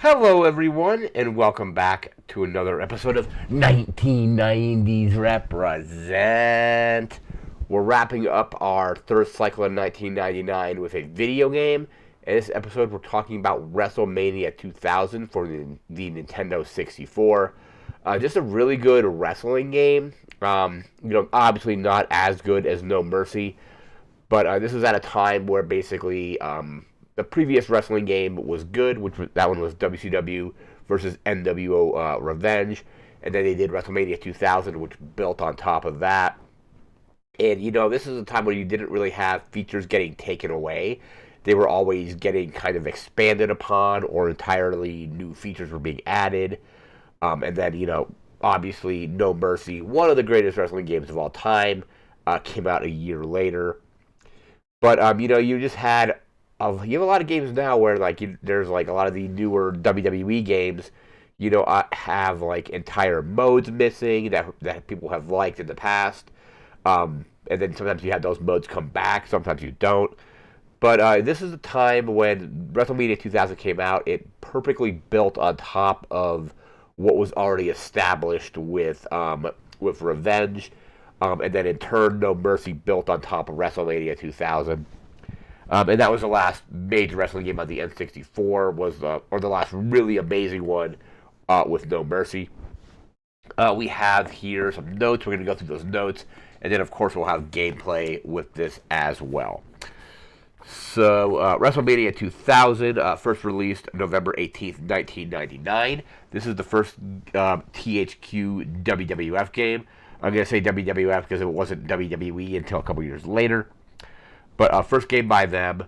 Hello, everyone, and welcome back to another episode of 1990's Represent. We're wrapping up our third cycle of 1999 with a video game. In this episode, we're talking about WrestleMania 2000 for the Nintendo 64. Just a really good wrestling game. Obviously not as good as No Mercy, but this was at a time where basically the previous wrestling game was good, that one was WCW versus NWO Revenge, and then they did WrestleMania 2000, which built on top of that. And this is a time where you didn't really have features getting taken away; they were always getting kind of expanded upon, or entirely new features were being added. And then obviously, No Mercy, one of the greatest wrestling games of all time, came out a year later. But you just had you have a lot of games now where there's like a lot of the newer WWE games, have like entire modes missing that people have liked in the past, and then sometimes you have those modes come back, sometimes you don't. But this is a time when WrestleMania 2000 came out. It perfectly built on top of what was already established with Revenge, and then in turn, No Mercy built on top of WrestleMania 2000. And that was the last major wrestling game on the N64, or the last really amazing one with No Mercy. We have here some notes. We're going to go through those notes, and then of course we'll have gameplay with this as well. So WrestleMania 2000, first released November 18th, 1999. This is the first THQ WWF game. I'm going to say WWF because it wasn't WWE until a couple years later. But first game by them,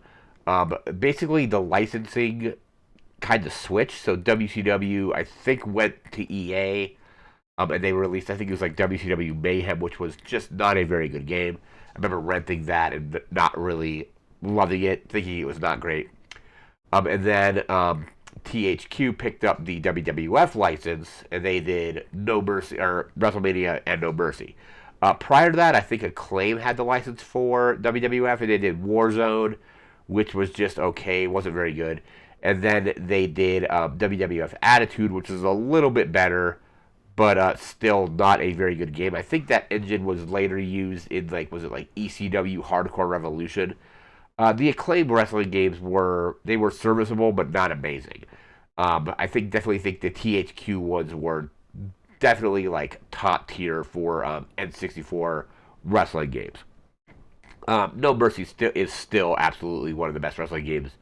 basically the licensing kind of switched. So WCW, I think, went to EA, and they released, I think it was like WCW Mayhem, which was just not a very good game. I remember renting that and not really loving it, thinking it was not great. And then THQ picked up the WWF license, and they did No Mercy, or WrestleMania and No Mercy. Prior to that, I think Acclaim had the license for WWF, and they did Warzone, which was just okay, wasn't very good. And then they did WWF Attitude, which is a little bit better, but still not a very good game. I think that engine was later used in, was it like ECW Hardcore Revolution? The Acclaim wrestling games were serviceable, but not amazing. Definitely think the THQ ones were definitely like top tier for N64 wrestling games. No Mercy is still absolutely one of the best wrestling games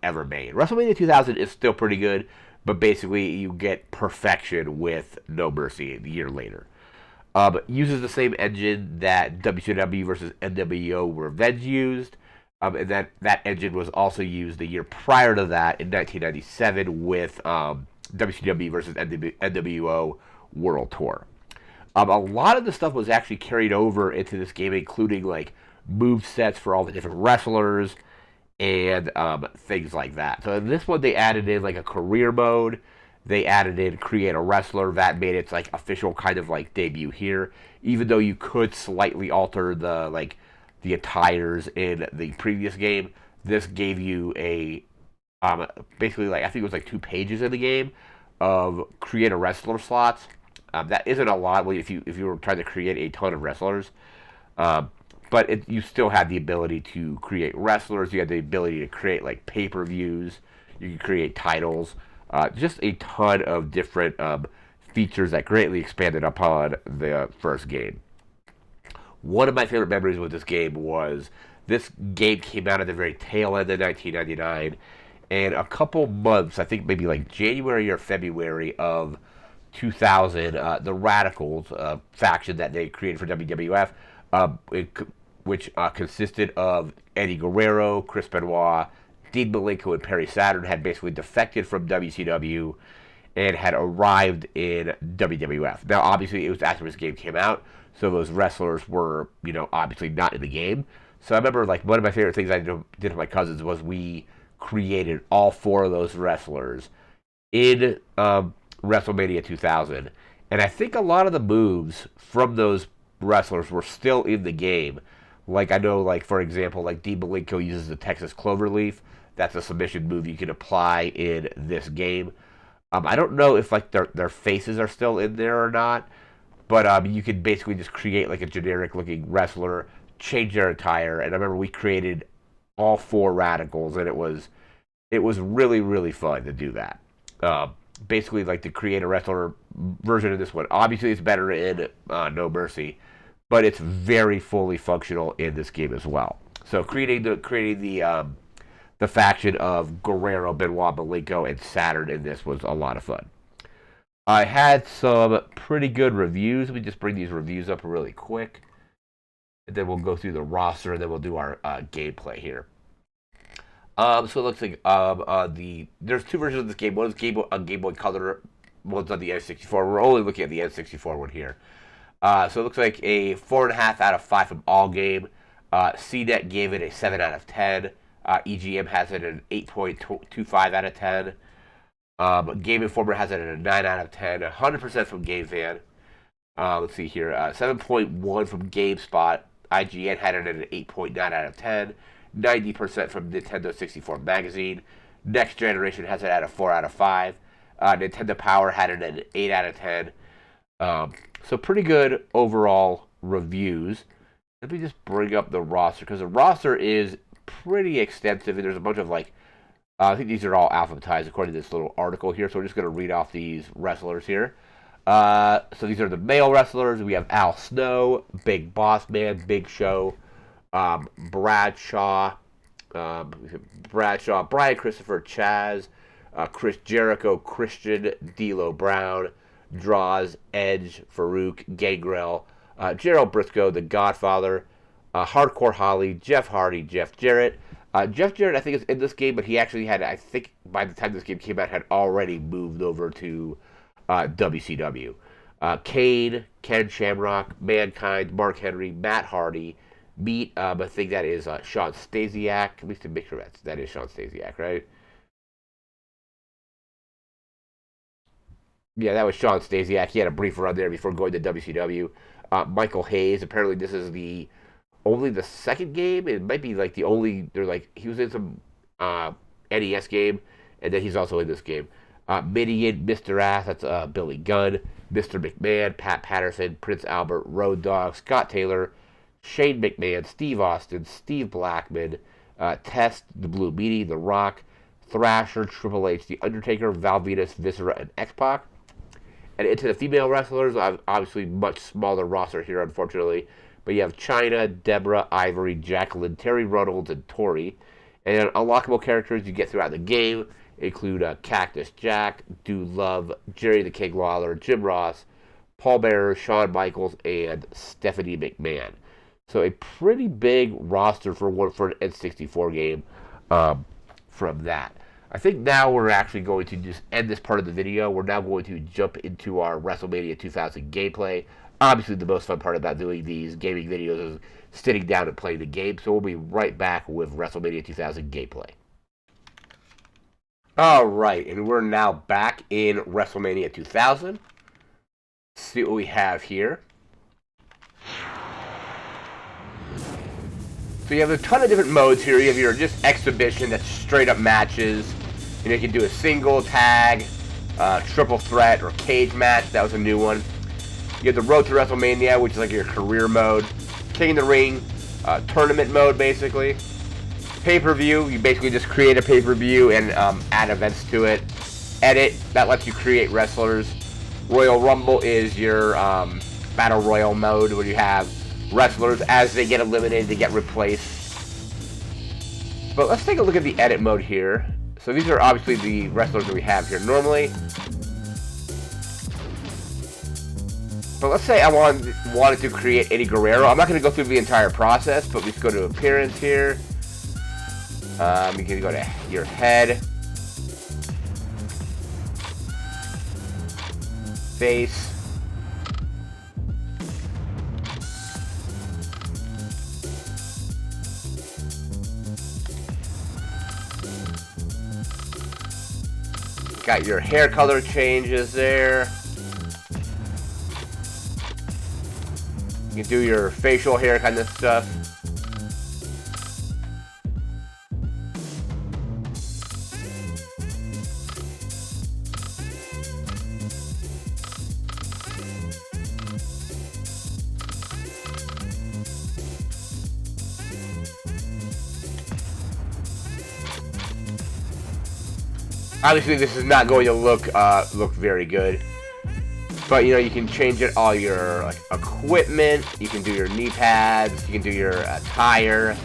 ever made. WrestleMania 2000 is still pretty good, but basically you get perfection with No Mercy a year later. Uses the same engine that WCW versus NWO Revenge used, and that engine was also used the year prior to that in 1997 with WCW versus NWO World Tour. A lot of the stuff was actually carried over into this game, including like move sets for all the different wrestlers and things like that. So in this one, they added in like a career mode. They added in create a wrestler. That made its like official kind of like debut here. Even though you could slightly alter the attires in the previous game, this gave you a basically like I think it was like 2 pages in the game of create a wrestler slots. That isn't a lot if you were trying to create a ton of wrestlers, but you still had the ability to create wrestlers. You had the ability to create like pay-per-views. You could create titles. Just a ton of different features that greatly expanded upon the first game. One of my favorite memories with this game was this game came out at the very tail end of 1999, and a couple months, I think maybe like January or February of 2000, the Radicals faction that they created for WWF, which consisted of Eddie Guerrero, Chris Benoit, Dean Malenko, and Perry Saturn, had basically defected from WCW and had arrived in WWF. Now, obviously, it was after this game came out, so those wrestlers were, obviously not in the game. So I remember, like, one of my favorite things I did with my cousins was we created all 4 of those wrestlers in WrestleMania 2000. And I think a lot of the moves from those wrestlers were still in the game. Like, I know, like, for example, like, Dean Malenko uses the Texas Cloverleaf. That's a submission move you can apply in this game. I don't know if like their faces are still in there or not, but you could basically just create like a generic looking wrestler, change their attire, and I remember we created all 4 radicals, and it was really really fun to do that. Basically, like to create a wrestler version of this one. Obviously, it's better in No Mercy, but it's very fully functional in this game as well. So creating the faction of Guerrero, Benoit, Malenko, and Saturn in this was a lot of fun. I had some pretty good reviews. Let me just bring these reviews up really quick, and then we'll go through the roster, and then we'll do our gameplay here. So it looks like there's 2 versions of this game. One is Game Boy Color, one's on the N64. We're only looking at the N64 one here. So it looks like a 4.5 out of 5 from All Game. CNET gave it a 7 out of 10. EGM has it an 8.25 out of 10. Game Informer has it at a 9 out of 10. 100% from GameFan. Let's see here. 7.1 from GameSpot. IGN had it at an 8.9 out of 10. 90% from Nintendo 64 Magazine. Next Generation has it at a 4 out of 5. Nintendo Power had it at an 8 out of 10. So pretty good overall reviews. Let me just bring up the roster, because the roster is pretty extensive, and there's a bunch of like, I think these are all alphabetized according to this little article here, so we're just going to read off these wrestlers here. So these are the male wrestlers. We have Al Snow, Big Boss Man, Big Show, Bradshaw, Brian Christopher, Chaz, Chris Jericho, Christian, D'Lo Brown, Draws, Edge, Farouk, Gangrel, Gerald Briscoe, The Godfather, Hardcore Holly, Jeff Hardy, Jeff Jarrett. Jeff Jarrett, I think, is in this game, but he actually had, I think, by the time this game came out, had already moved over to WCW. Kane, Ken Shamrock, Mankind, Mark Henry, Matt Hardy, Meat, I think that is Sean Stasiak. At least to make sure that is Sean Stasiak, right? Yeah, that was Sean Stasiak. He had a brief run there before going to WCW. Michael Hayes. Apparently, this is only the second game. It might be like the only. They're like he was in some NES game, and then he's also in this game. Midian, Mr. Ass. That's Billy Gunn, Mr. McMahon, Pat Patterson, Prince Albert, Road Dogg, Scott Taylor, Shane McMahon, Steve Austin, Steve Blackman, Test, The Blue Meanie, The Rock, Thrasher, Triple H, The Undertaker, Val Venis, Viscera, and X-Pac. And into the female wrestlers, obviously much smaller roster here, unfortunately. But you have Chyna, Deborah, Ivory, Jacqueline, Terry Runnels, and Tori. And unlockable characters you get throughout the game include Cactus Jack, Dude Love, Jerry the King Lawler, Jim Ross, Paul Bearer, Shawn Michaels, and Stephanie McMahon. So a pretty big roster for an N64 game from that. I think now we're actually going to just end this part of the video. We're now going to jump into our WrestleMania 2000 gameplay. Obviously, the most fun part about doing these gaming videos is sitting down and playing the game. So we'll be right back with WrestleMania 2000 gameplay. Alright, and we're now back in WrestleMania 2000. Let's see what we have here. So you have a ton of different modes here. You have your just exhibition, that's straight up matches. You know, you can do a single, tag, triple threat, or cage match. That was a new one. You have the Road to WrestleMania, which is like your career mode. King of the Ring, tournament mode, basically. Pay-per-view, you basically just create a pay-per-view and add events to it. Edit, that lets you create wrestlers. Royal Rumble is your Battle Royal mode, where you have wrestlers, as they get eliminated, they get replaced. But let's take a look at the edit mode here. So these are obviously the wrestlers that we have here normally. But let's say I wanted to create Eddie Guerrero. I'm not going to go through the entire process, but let's go to appearance here. You can go to your head, face, got your hair color changes there. You can do your facial hair kind of stuff. Obviously, this is not going to look very good. But, you know, you can change it, all your like equipment. You can do your knee pads. You can do your tire.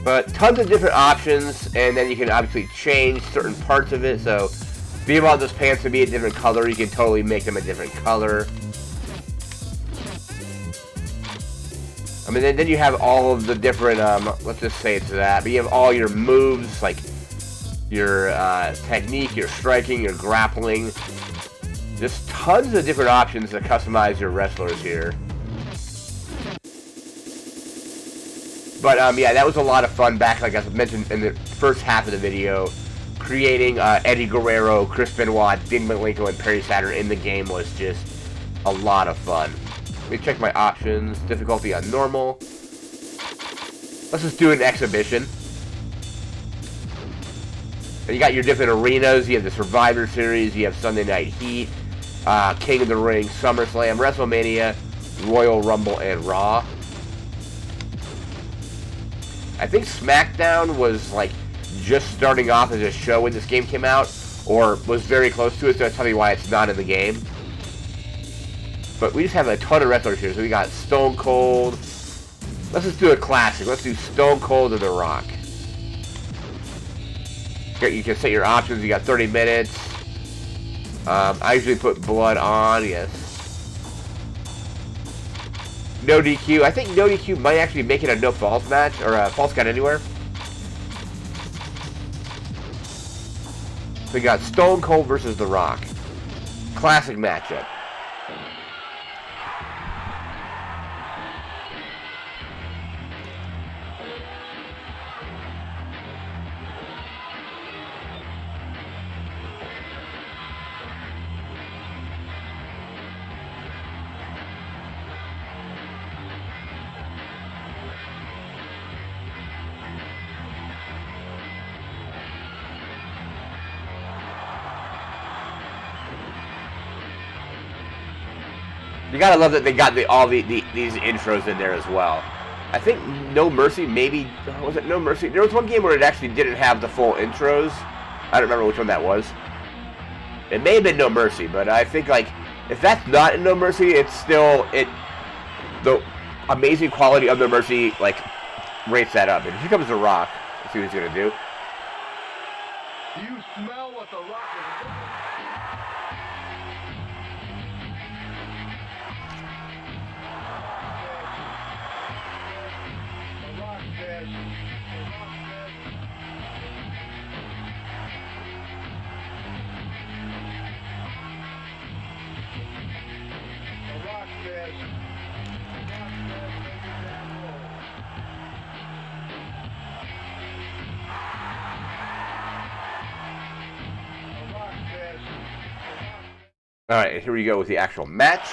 But tons of different options, and then you can obviously change certain parts of it. So if you want those pants to be a different color, you can totally make them a different color. I mean, then you have all of the different, let's just say it's that, but you have all your moves, like your technique, your striking, your grappling. Just tons of different options to customize your wrestlers here. But, yeah, that was a lot of fun back, like I mentioned in the first half of the video. Creating Eddie Guerrero, Chris Benoit, Dean Malenko, and Perry Saturn in the game was just a lot of fun. Let me check my options. Difficulty on normal. Let's just do an exhibition. And you got your different arenas. You have the Survivor Series. You have Sunday Night Heat, King of the Ring, SummerSlam, WrestleMania, Royal Rumble, and Raw. I think SmackDown was like just starting off as a show when this game came out, or was very close to it, so that's probably why it's not in the game. But we just have a ton of wrestlers here. So we got Stone Cold. Let's just do a classic. Let's do Stone Cold and The Rock. You can set your options. You got 30 minutes. I usually put blood on, yes. No DQ. I think no DQ might actually make it a no falls match, or a falls count anywhere. We got Stone Cold versus The Rock. Classic matchup. You gotta love that they got all these intros in there as well. I think No Mercy, maybe, was it No Mercy? There was one game where it actually didn't have the full intros. I don't remember which one that was. It may have been No Mercy, but I think, like, if that's not in No Mercy, it's still, the amazing quality of No Mercy, like, rates that up. And here comes The Rock. Let's see what he's gonna do. Do you smell what The Rock is doing? Alright, here we go with the actual match.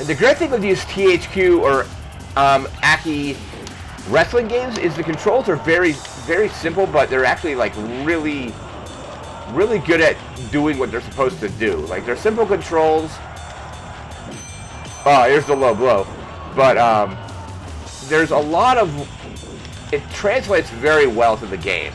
And the great thing with these THQ or Aki wrestling games is the controls are very, very simple, but they're actually like really good at doing what they're supposed to do. Like, they're simple controls. Oh, here's the low blow. But there's a lot of... It translates very well to the game.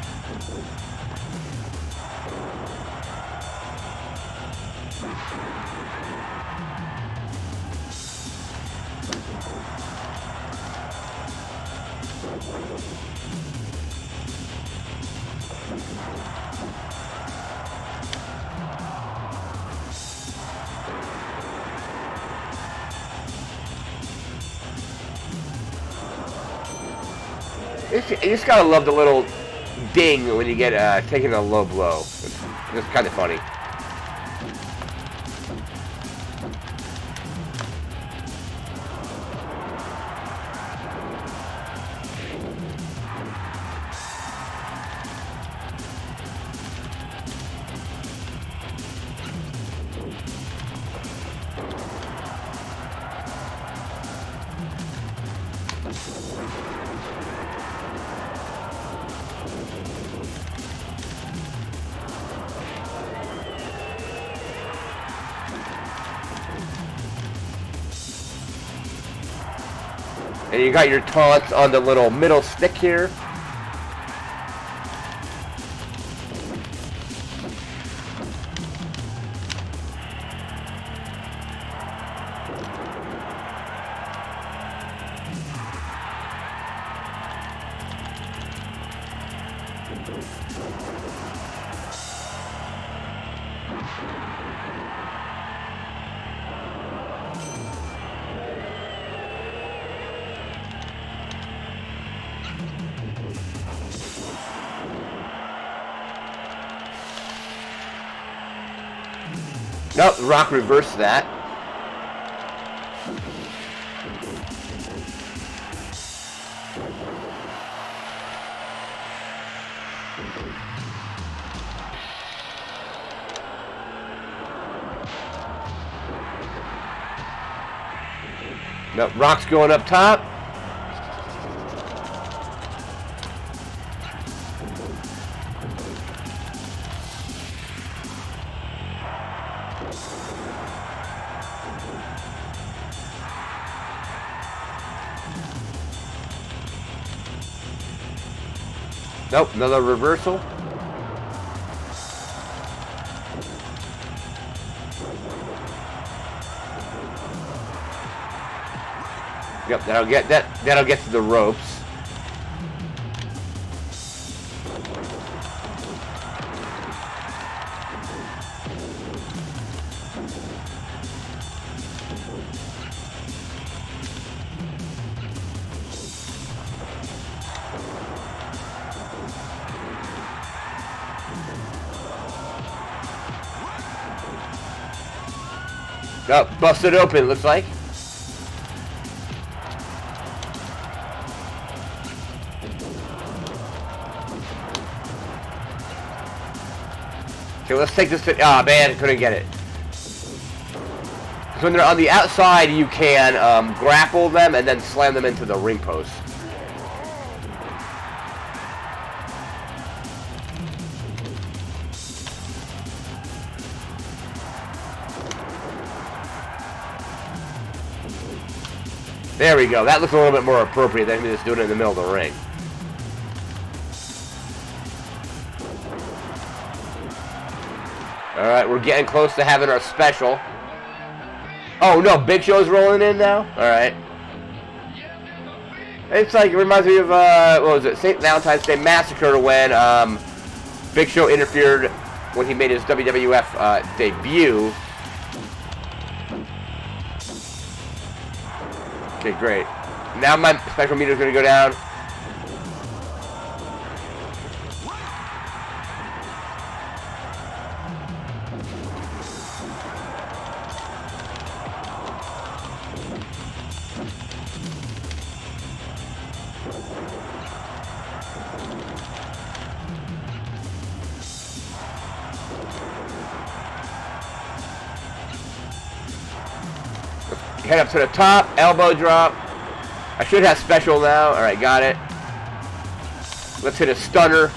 You just gotta love the little ding when you get taking a low blow. It's kind of funny. And you got your taunts on the little middle stick here. Nope, Rock reversed that. Nope, Rock's going up top. Nope, another reversal. Yep, that'll get to the ropes. Oh, busted open, looks like. Okay, let's take this to... Ah, man, I couldn't get it. Because when they're on the outside, you can grapple them and then slam them into the ring post. There we go. That looks a little bit more appropriate than just doing it in the middle of the ring. Alright, we're getting close to having our special. Oh no, Big Show's rolling in now? Alright. It's like, it reminds me of, what was it, St. Valentine's Day Massacre when Big Show interfered when he made his WWF debut. Okay, great. Now my special meter is going to go down. Head up to the top, elbow drop. I should have special now. Alright, got it. Let's hit a stunner.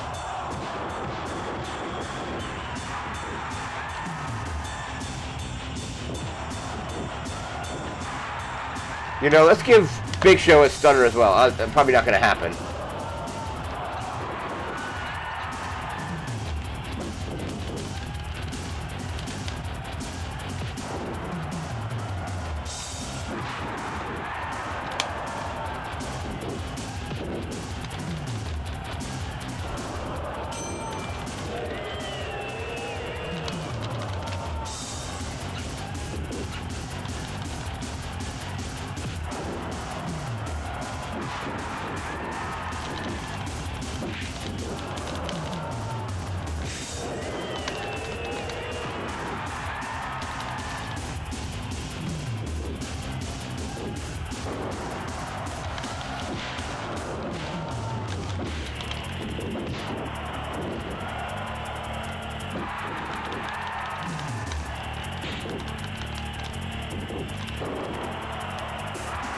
You know, let's give Big Show a stunner as well. Probably not going to happen.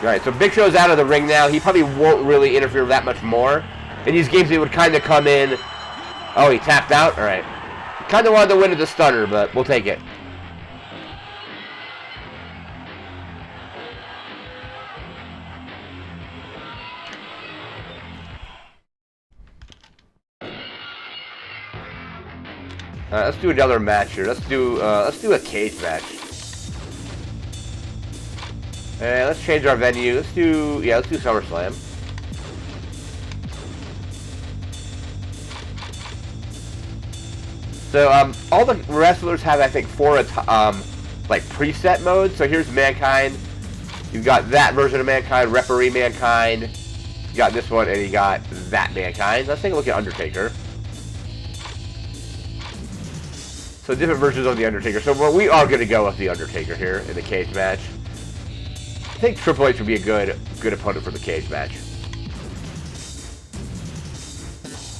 Alright, so Big Show's out of the ring now. He probably won't really interfere that much more. In these games, he would kind of come in. Oh, he tapped out? Alright. Kind of wanted to win with the stunner, but we'll take it. Let's do another match here. Let's do a cage match. And let's change our venue. Let's do SummerSlam. So all the wrestlers have, I think, 4 like preset modes. So here's Mankind. You've got that version of Mankind, Referee Mankind. You got this one, and you got that Mankind. Let's take a look at Undertaker. So different versions of the Undertaker. So we are going to go with the Undertaker here in the cage match. I think Triple H would be a good opponent for the cage match.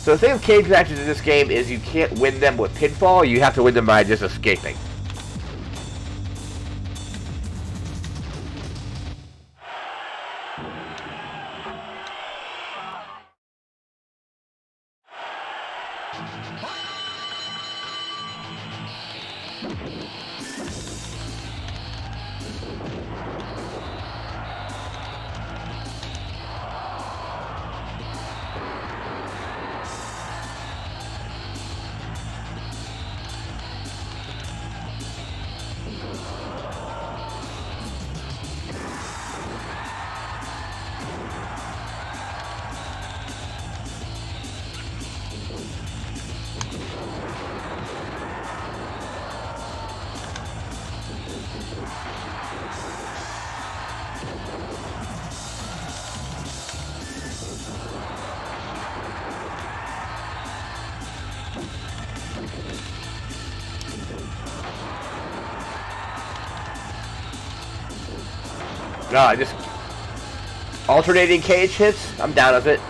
So the thing with cage matches in this game is you can't win them with pinfall. You have to win them by just escaping. No, just alternating cage hits. I'm down with it.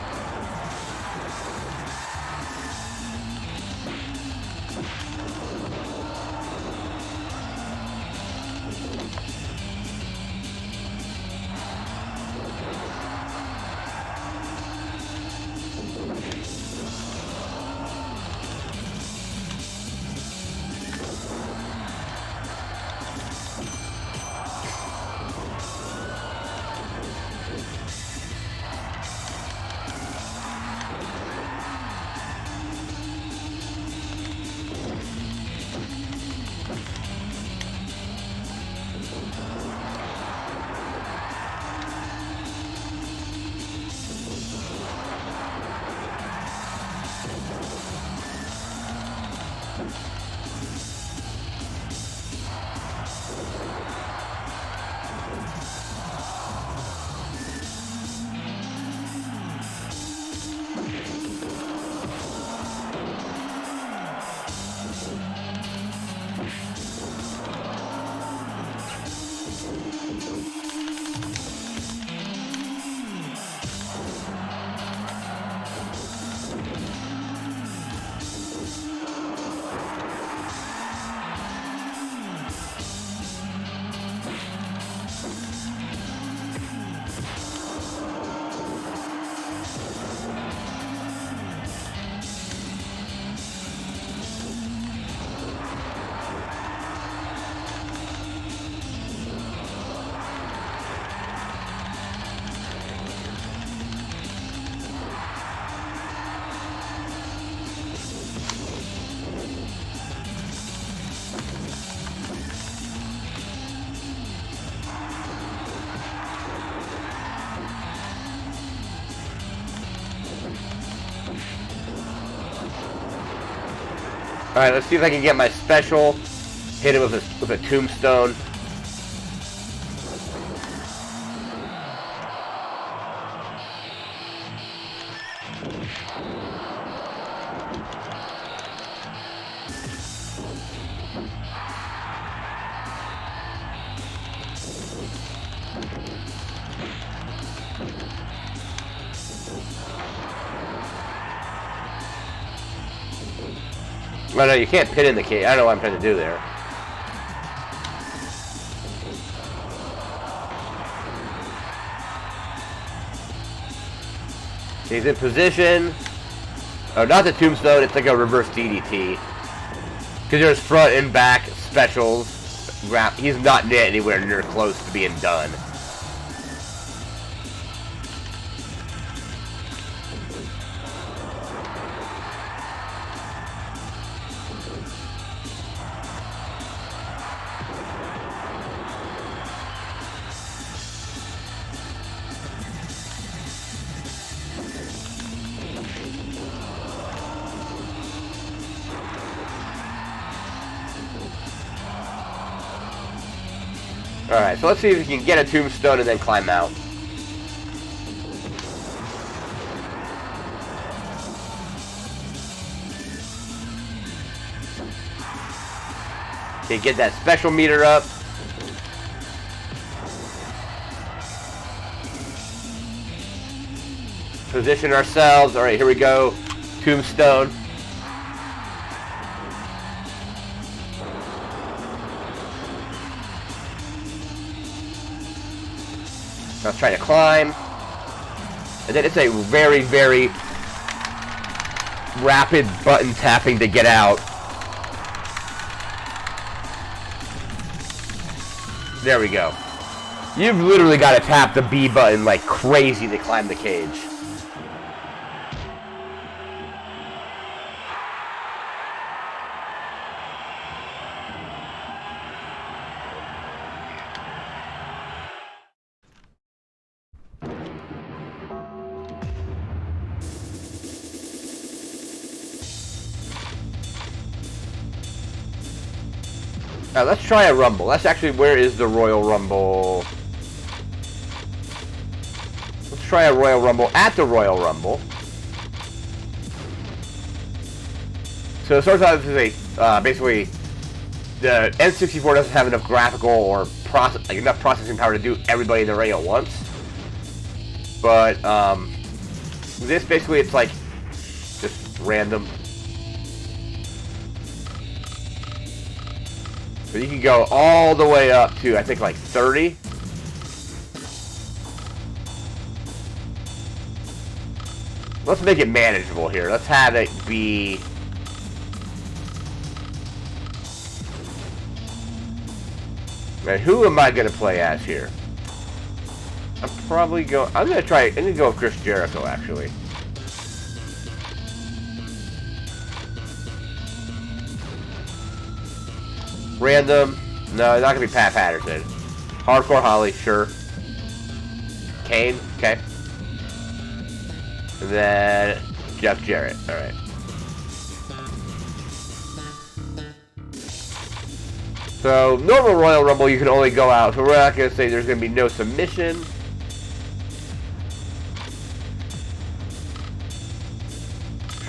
Alright, let's see if I can get my special. Hit it with a tombstone. Oh no, you can't pin in the cage. I don't know what I'm trying to do there. He's in position. Oh, not the tombstone. It's like a reverse DDT. Because there's front and back specials. He's not anywhere near close to being done. Alright, so let's see if we can get a tombstone and then climb out. Okay, get that special meter up. Position ourselves. Alright, here we go. Tombstone. Let's try to climb. And then it's a very, very rapid button tapping to get out. There we go. You've literally got to tap the B button like crazy to climb the cage. Now let's try a Rumble. That's actually, where is the Royal Rumble? Let's try a Royal Rumble at the Royal Rumble. So it starts out as a, basically, the N64 doesn't have enough graphical or enough processing power to do everybody in the ring at once. But this basically, it's like just random. So you can go all the way up to, I think, like 30. Let's make it manageable here. Let's have it be... Man, who am I going to play as here? I'm going to go with Chris Jericho, actually. Random. No, it's not going to be Pat Patterson. Hardcore Holly, sure. Kane, okay. And then Jeff Jarrett, alright. So, normal Royal Rumble, you can only go out. So we're not going to say there's going to be no submission.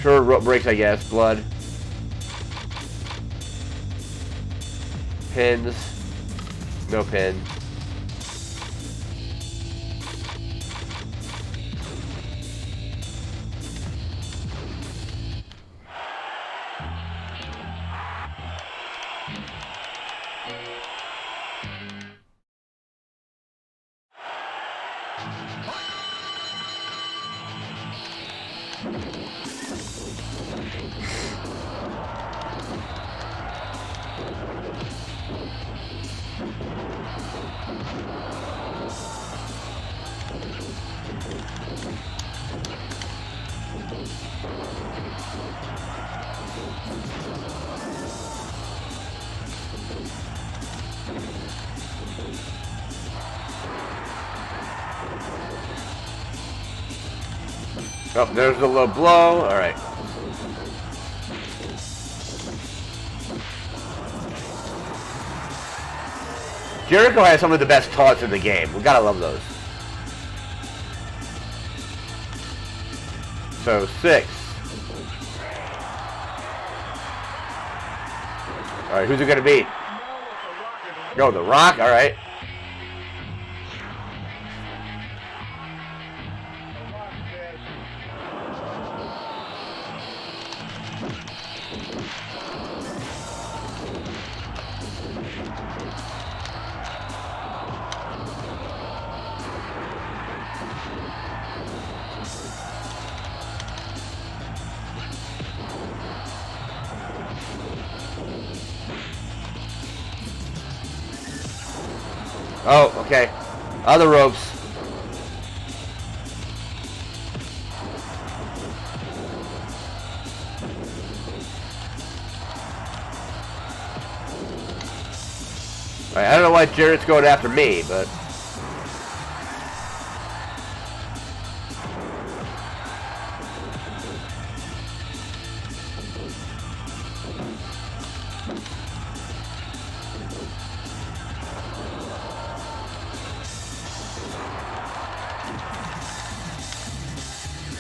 Sure, rope breaks, I guess. Blood. Pins. No pin. Oh, there's a low blow. Alright. Jericho has some of the best taunts in the game. We gotta love those. So, 6. Alright, who's it gonna be? Go, The Rock? Alright. Oh, okay. Other ropes. Alright, I don't know why Jarrett's going after me, but...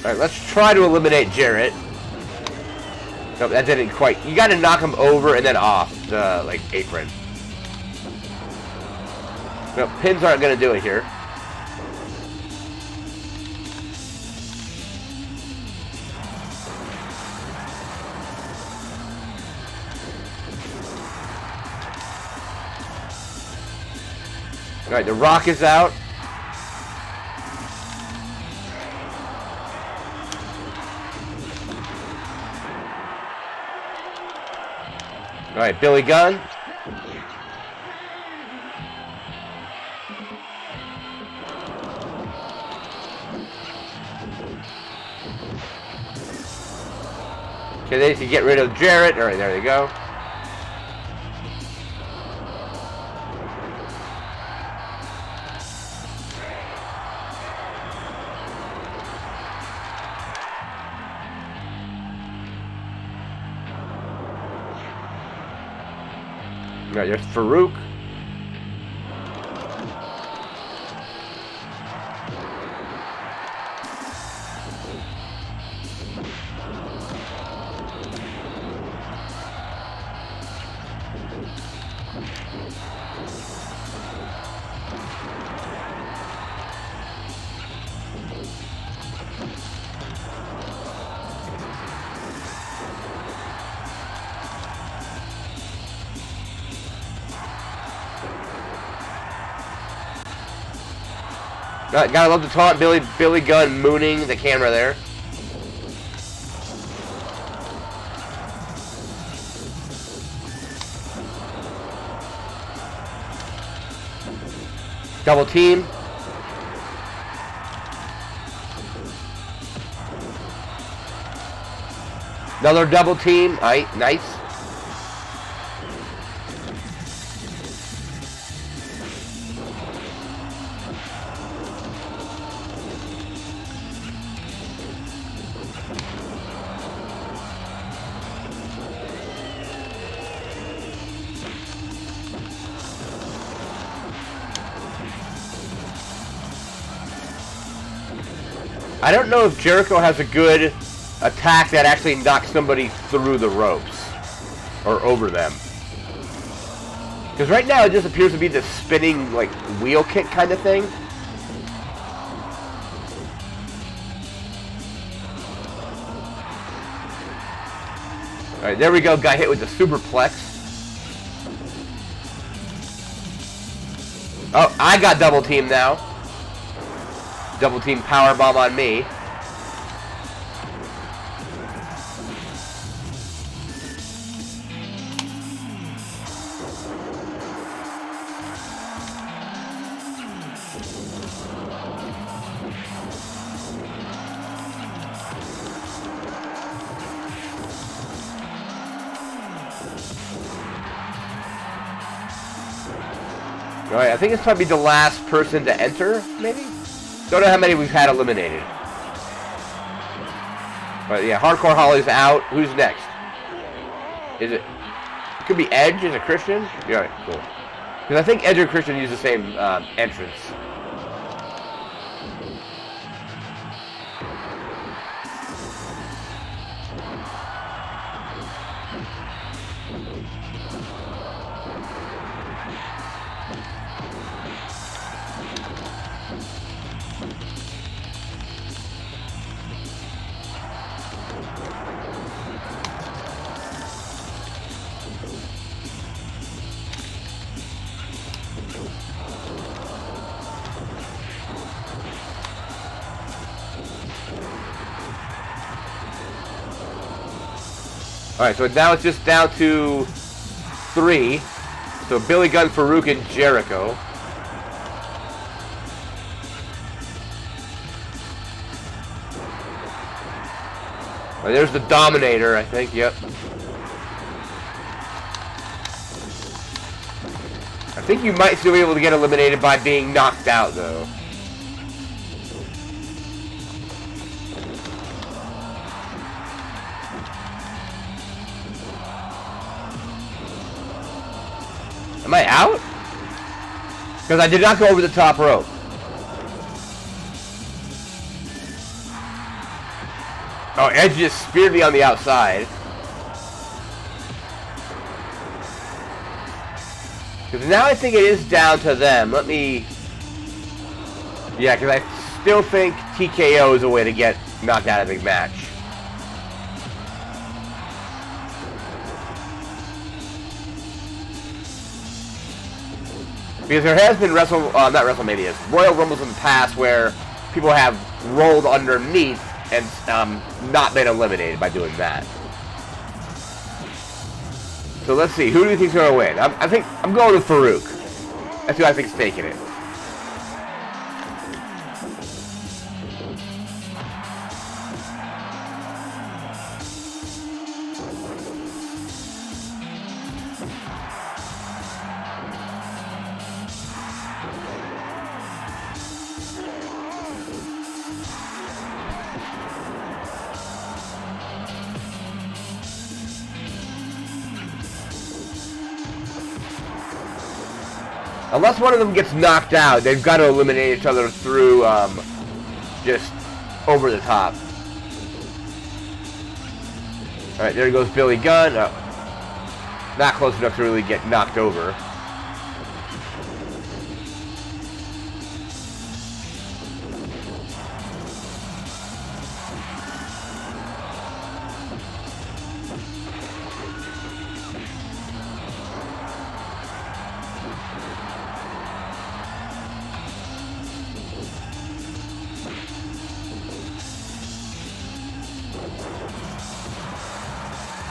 Alright, let's try to eliminate Jarrett. Nope, that didn't quite. You gotta knock him over and then off the, like, apron. Nope, pins aren't gonna do it here. Alright, The Rock is out. Alright, Billy Gunn. Okay, they need to get rid of Jarrett. Alright, there they go. Alright, there's Farouk. Gotta love the taunt, Billy Gunn mooning the camera there. Double team. Another double team. Alright, nice. I don't know if Jericho has a good attack that actually knocks somebody through the ropes or over them. Because right now it just appears to be this spinning, like, wheel kick kind of thing. Alright, there we go. Got hit with the superplex. Oh, I got double team now. Double team powerbomb on me. Alright, I think it's probably the last person to enter, maybe? Don't know how many we've had eliminated. But yeah, Hardcore Holly's out. Who's next? Is it? It could be Edge as a Christian? Yeah, alright, cool. Because I think Edge and Christian use the same entrance. Alright, so now it's just down to 3. So Billy Gunn, Farouk, and Jericho. Well, there's the Dominator, I think, yep. I think you might still be able to get eliminated by being knocked out, though. Am I out? Because I did not go over the top rope. Oh, Edge just speared me on the outside. Because now I think it is down to them. Let me... Yeah, because I still think TKO is a way to get knocked out of the match. Because there has been not WrestleManias, Royal Rumbles in the past where people have rolled underneath and not been eliminated by doing that. So let's see, who do you think's going to win? I think I'm going with Farouk. That's who I think's taking it. Unless one of them gets knocked out, they've got to eliminate each other through just over the top. Alright, there goes Billy Gunn. Not close enough to really get knocked over.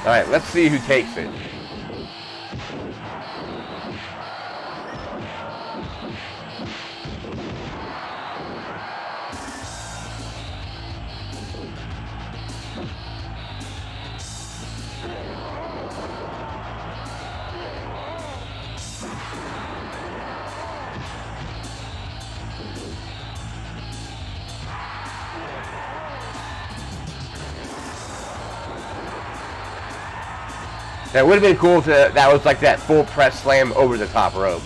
Alright, let's see who takes it. That would have been cool if that was like that full press slam over the top rope.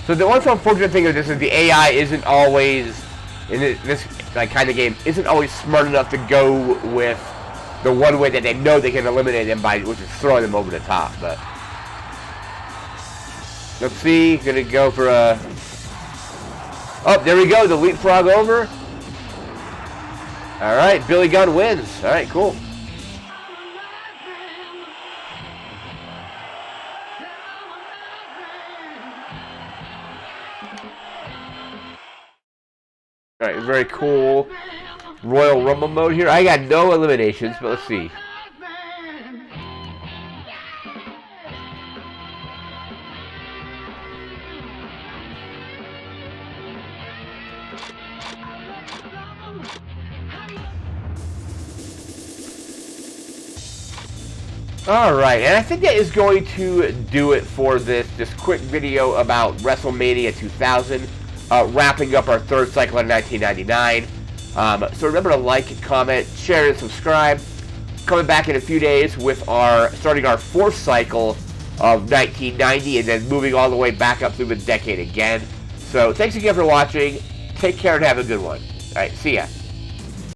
So the one unfortunate thing of this is the AI isn't always, in this like kind of game, isn't always smart enough to go with the one way that they know they can eliminate them by, which is throwing them over the top, but... Let's see, gonna go for a... Oh, there we go, the leapfrog over. Alright, Billy Gunn wins. Alright, cool. Alright, very cool Royal Rumble mode here. I got no eliminations, but let's see. Alright, and I think that is going to do it for this quick video about WrestleMania 2000, wrapping up our third cycle in 1999. So remember to like, comment, share, and subscribe. Coming back in a few days with starting our fourth cycle of 1990 and then moving all the way back up through the decade again. So thanks again for watching. Take care and have a good one. Alright, see ya.